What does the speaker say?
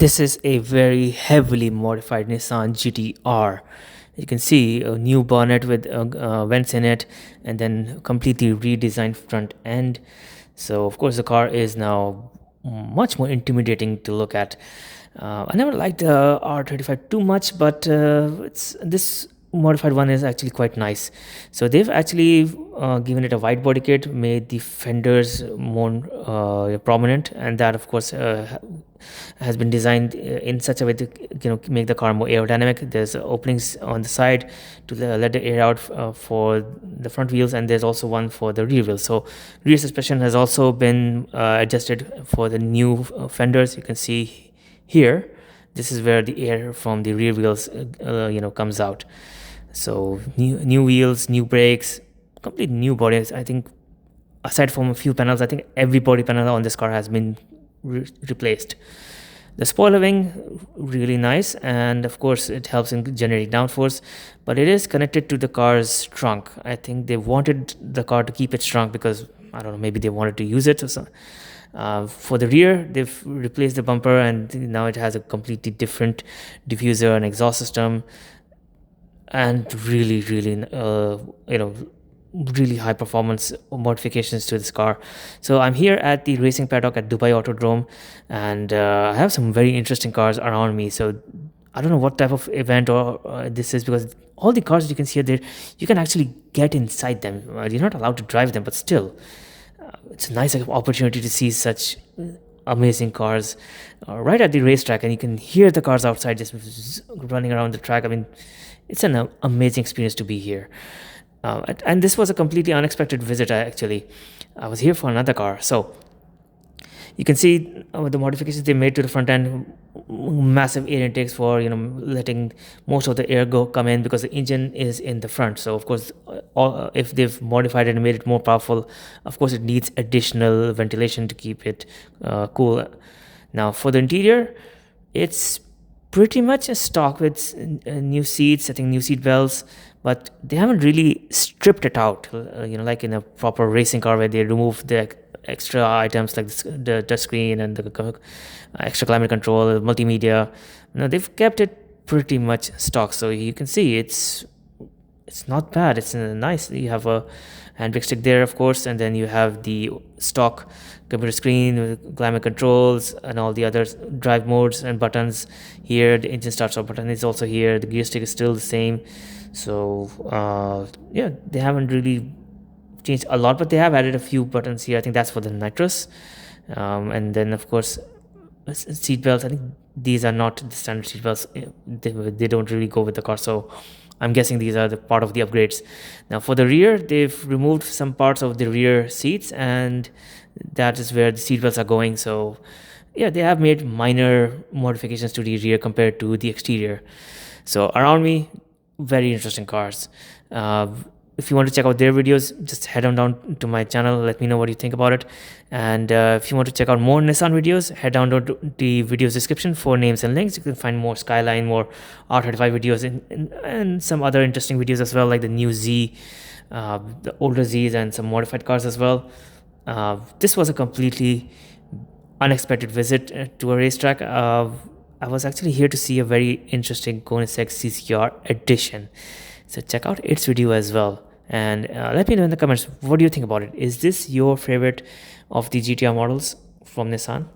This is a very heavily modified Nissan GTR. You can see a new bonnet with vents in it, and then completely redesigned front end. So of course the car is now much more intimidating to look at. I never liked the R35 too much, but it's this modified one is actually quite nice. So they've actually given it a wide body kit, made the fenders more prominent, and that of course has been designed in such a way to make the car more aerodynamic. There's openings on the side to let the air out for the front wheels, and there's also one for the rear wheels. So rear suspension has also been adjusted for the new fenders. You can see here, this is where the air from the rear wheels comes out. So new wheels, new brakes, complete new bodies. I think aside from a few panels, I think every body panel on this car has been replaced. The spoiler wing, really nice, and of course it helps in generating downforce, but it is connected to the car's trunk. I think they wanted the car to keep its trunk because, I don't know, maybe they wanted to use it or something. For the rear, they've replaced the bumper, and now it has a completely different diffuser and exhaust system, and really really high performance modifications to this car. So I'm here at the racing paddock at Dubai Autodrome, and I have some very interesting cars around me. So I don't know what type of event or this is, because all the cars you can see there, you can actually get inside them. You're not allowed to drive them, but still it's a nice opportunity to see such amazing cars right at the racetrack, and you can hear the cars outside just running around the track. I mean, it's an amazing experience to be here. And this was a completely unexpected visit. Actually, I was here for another car. So you can see the modifications they made to the front end, massive air intakes for letting most of the air come in, because the engine is in the front. So of course, if they've modified it and made it more powerful, of course it needs additional ventilation to keep it cool. Now for the interior, it's pretty much a stock with new seats, I think new seat belts, but they haven't really stripped it out, like in a proper racing car where they remove the extra items like the touchscreen and the extra climate control, multimedia. They've kept it pretty much stock, so you can see it's not bad. It's nice. You have a handbrake stick there, of course, and then you have the stock computer screen with climate controls and all the other drive modes and buttons. Here the engine start stop button is also here. The gear stick is still the same. So yeah, they haven't really changed a lot, but they have added a few buttons here. I think that's for the nitrous, and then of course seat belts. I think these are not the standard seat belts. They don't really go with the car, so I'm guessing these are the part of the upgrades. Now for the rear, they've removed some parts of the rear seats, and that is where the seat belts are going. So yeah, they have made minor modifications to the rear compared to the exterior. So around me, very interesting cars. If you want to check out their videos, just head on down to my channel. Let me know what you think about it. And if you want to check out more Nissan videos, head down to the videos description for names and links. You can find more Skyline, more R35 videos, and some other interesting videos as well, like the new Z, the older Zs, and some modified cars as well. This was a completely unexpected visit to a racetrack. I was actually here to see a very interesting Koenigsegg CCR edition. So check out its video as well. And let me know in the comments, what do you think about it? Is this your favorite of the GTR models from Nissan?